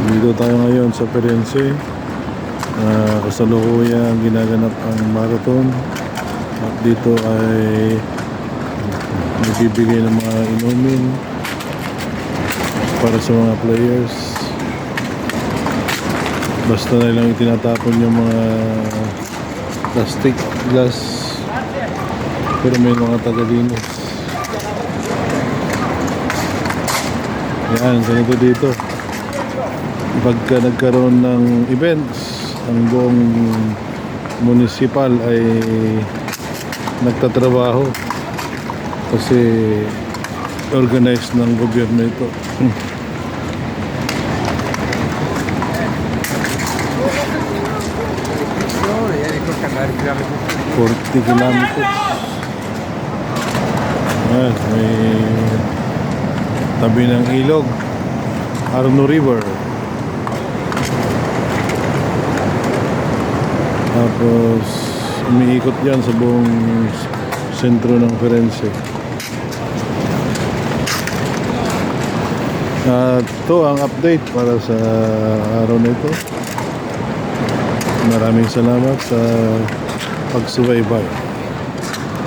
Dito tayo ngayon sa Firenze. Kasalukuyang ginaganap ang marathon. At dito ay nagbibigay ng mga inumin para sa mga players. Basta na lang itinatapon yung mga plastic, glass, pero may mga tagalinis. Yan, ganito dito. Pagka nagkaroon ng events, ang buong municipal ay nagtatrabaho kasi organized ng gobyerno ito. 40 kilometers. Ayan, may tabi ng ilog, Arno River. Tapos umiikot yan sa buong sentro ng Firenze. At ito ang update para sa araw na ito. Maraming salamat sa pagsubaybay.